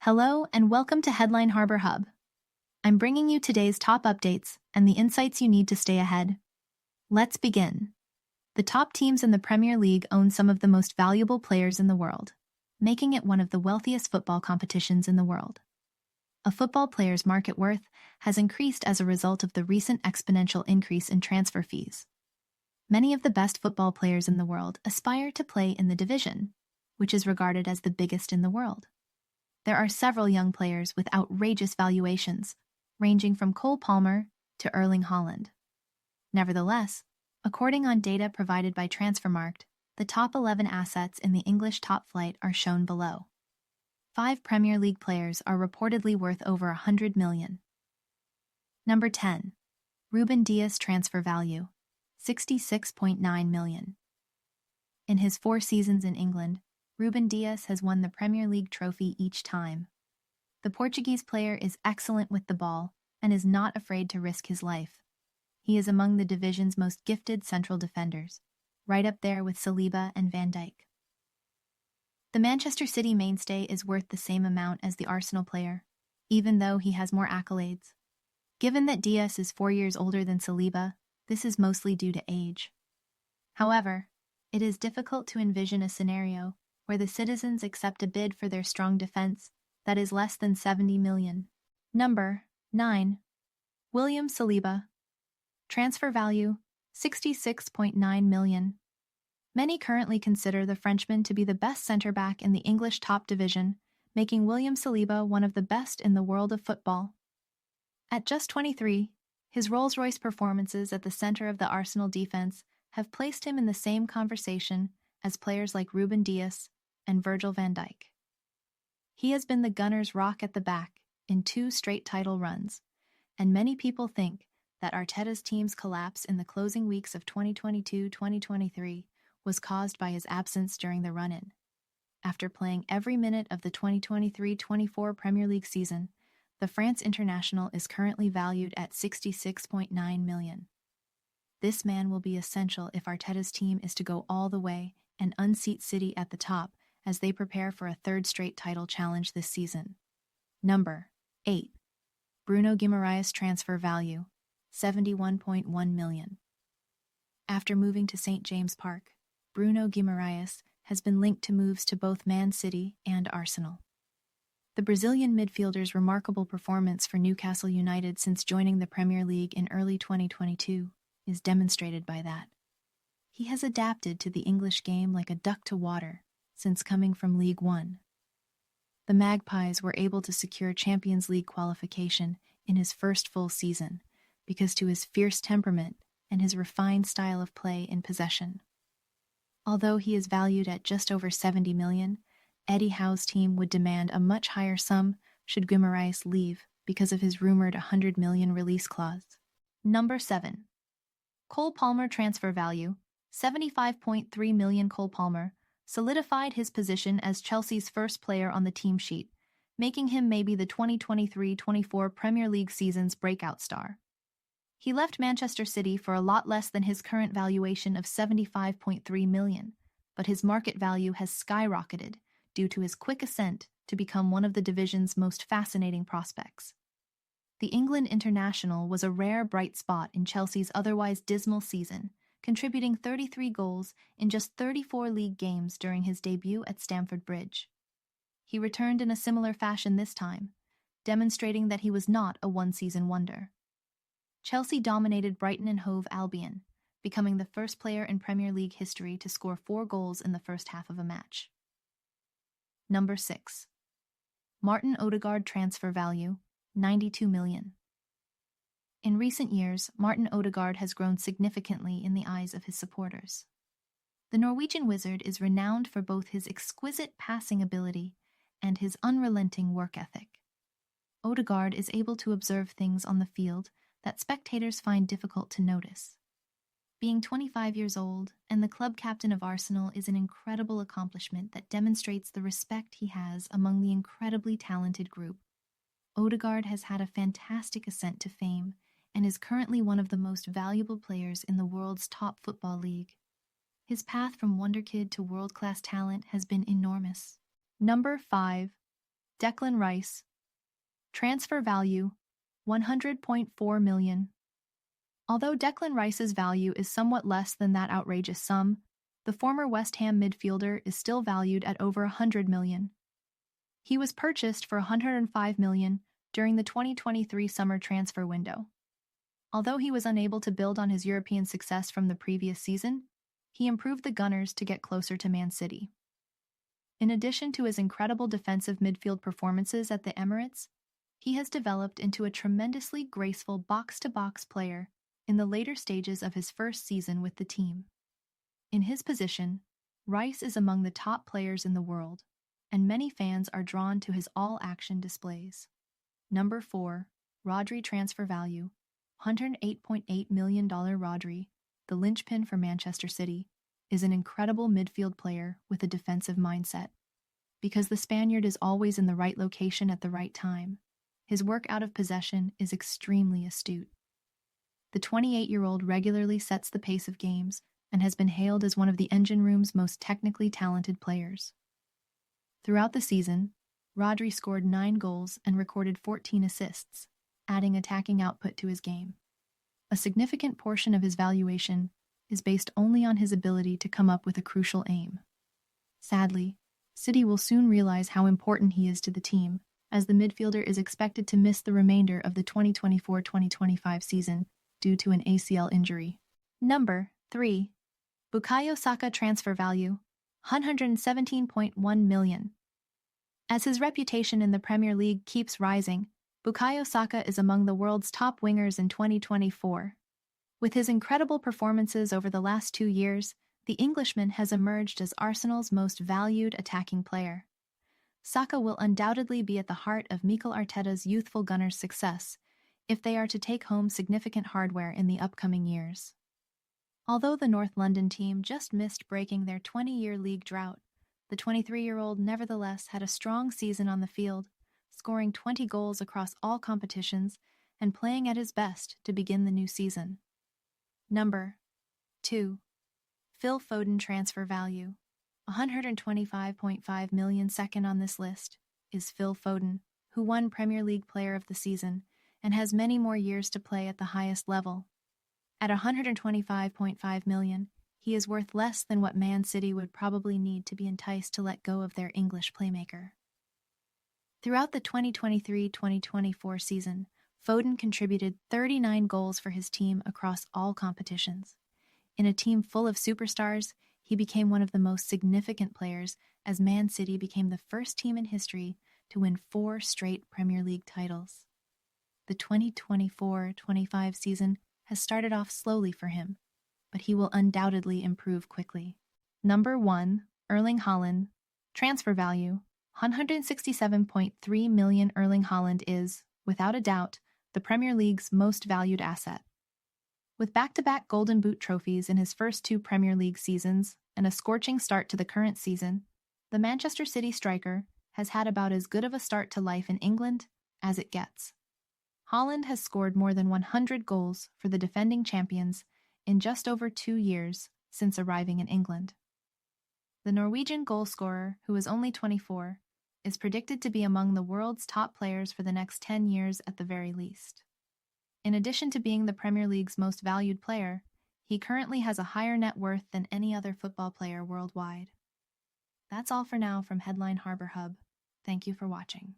Hello and welcome to Headline Harbor Hub. I'm bringing you today's top updates and the insights you need to stay ahead. Let's begin. The top teams in the Premier League own some of the most valuable players in the world, making it one of the wealthiest football competitions in the world. A football player's market worth has increased as a result of the recent exponential increase in transfer fees. Many of the best football players in the world aspire to play in the division, which is regarded as the biggest in the world. There are several young players with outrageous valuations, ranging from Cole Palmer to Erling Haaland. Nevertheless, according on data provided by Transfermarkt, the top 11 assets in the English top flight are shown below. 5 Premier League players are reportedly worth over $100 million. Number 10. Ruben Diaz transfer value, $66.9 million. In his 4 seasons in England, Ruben Diaz has won the Premier League trophy each time. The Portuguese player is excellent with the ball and is not afraid to risk his life. He is among the division's most gifted central defenders, right up there with Saliba and Van Dijk. The Manchester City mainstay is worth the same amount as the Arsenal player, even though he has more accolades. Given that Diaz is 4 years older than Saliba, this is mostly due to age. However, it is difficult to envision a scenario where the citizens accept a bid for their strong defense that is less than $70 million. Number 9. William Saliba. Transfer value, $66.9 million. Many currently consider the Frenchman to be the best centre-back in the English top division, making William Saliba one of the best in the world of football. At just 23, his Rolls-Royce performances at the centre of the Arsenal defense have placed him in the same conversation as players like Ruben Diaz and Virgil van Dijk. He has been the Gunners' rock at the back in 2 straight title runs, and many people think that Arteta's team's collapse in the closing weeks of 2022-2023 was caused by his absence during the run-in. After playing every minute of the 2023-24 Premier League season, the France international is currently valued at $66.9 million. This man will be essential if Arteta's team is to go all the way and unseat City at the top as they prepare for a 3rd straight title challenge this season. Number 8. Bruno Guimaraes transfer value, $71.1 million. After moving to St. James Park, Bruno Guimaraes has been linked to moves to both Man City and Arsenal. The Brazilian midfielder's remarkable performance for Newcastle United since joining the Premier League in early 2022 is demonstrated by that. He has adapted to the English game like a duck to water since coming from League One. The Magpies were able to secure Champions League qualification in his first full season because to his fierce temperament and his refined style of play in possession. Although he is valued at just over $70 million, Eddie Howe's team would demand a much higher sum should Guimaraes leave because of his rumored $100 million release clause. Number 7. Cole Palmer transfer value, $75.3 million. Cole Palmer solidified his position as Chelsea's first player on the team sheet, making him maybe the 2023-24 Premier League season's breakout star. He left Manchester City for a lot less than his current valuation of $75.3 million, but his market value has skyrocketed due to his quick ascent to become one of the division's most fascinating prospects. The England international was a rare bright spot in Chelsea's otherwise dismal season, contributing 33 goals in just 34 league games during his debut at Stamford Bridge. He returned in a similar fashion this time, demonstrating that he was not a one-season wonder. Chelsea dominated Brighton and Hove Albion, becoming the first player in Premier League history to score 4 goals in the first half of a match. Number 6. Martin Odegaard transfer value, $92 million. In recent years, Martin Odegaard has grown significantly in the eyes of his supporters. The Norwegian wizard is renowned for both his exquisite passing ability and his unrelenting work ethic. Odegaard is able to observe things on the field that spectators find difficult to notice. Being 25 years old and the club captain of Arsenal is an incredible accomplishment that demonstrates the respect he has among the incredibly talented group. Odegaard has had a fantastic ascent to fame and is currently one of the most valuable players in the world's top football league. His path from wonderkid to world-class talent has been enormous. Number 5. Declan Rice. Transfer value, $100.4 million. Although Declan Rice's value is somewhat less than that outrageous sum, the former West Ham midfielder is still valued at over $100 million. He was purchased for $105 million during the 2023 summer transfer window. Although he was unable to build on his European success from the previous season, he improved the Gunners to get closer to Man City. In addition to his incredible defensive midfield performances at the Emirates, he has developed into a tremendously graceful box-to-box player in the later stages of his first season with the team. In his position, Rice is among the top players in the world, and many fans are drawn to his all-action displays. Number 4, Rodri transfer value, $108.8 million. Rodri, the linchpin for Manchester City, is an incredible midfield player with a defensive mindset. Because the Spaniard is always in the right location at the right time, his work out of possession is extremely astute. The 28-year-old regularly sets the pace of games and has been hailed as one of the engine room's most technically talented players. Throughout the season, Rodri scored 9 goals and recorded 14 assists, adding attacking output to his game. A significant portion of his valuation is based only on his ability to come up with a crucial aim. Sadly, City will soon realize how important he is to the team, as the midfielder is expected to miss the remainder of the 2024-2025 season due to an ACL injury. Number 3. Bukayo Saka transfer value, $117.1 million. As his reputation in the Premier League keeps rising, Bukayo Saka is among the world's top wingers in 2024. With his incredible performances over the last 2 years, the Englishman has emerged as Arsenal's most valued attacking player. Saka will undoubtedly be at the heart of Mikel Arteta's youthful Gunners' success if they are to take home significant hardware in the upcoming years. Although the North London team just missed breaking their 20-year league drought, the 23-year-old nevertheless had a strong season on the field, scoring 20 goals across all competitions and playing at his best to begin the new season. Number 2. Phil Foden transfer value, $125.5 million. Second on this list is Phil Foden, who won Premier League Player of the Season and has many more years to play at the highest level. At $125.5 million, he is worth less than what Man City would probably need to be enticed to let go of their English playmaker. Throughout the 2023-2024 season, Foden contributed 39 goals for his team across all competitions. In a team full of superstars, he became one of the most significant players as Man City became the first team in history to win 4 straight Premier League titles. The 2024-25 season has started off slowly for him, but he will undoubtedly improve quickly. Number 1, Erling Haaland. Transfer value, $167.3 million. Erling Haaland is, without a doubt, the Premier League's most valued asset. With back-to-back Golden Boot trophies in his first 2 Premier League seasons and a scorching start to the current season, the Manchester City striker has had about as good of a start to life in England as it gets. Haaland has scored more than 100 goals for the defending champions in just over 2 years since arriving in England. The Norwegian goalscorer, who is only 24, is predicted to be among the world's top players for the next 10 years at the very least. In addition to being the Premier League's most valued player, he currently has a higher net worth than any other football player worldwide. That's all for now from Headline Harbor Hub. Thank you for watching.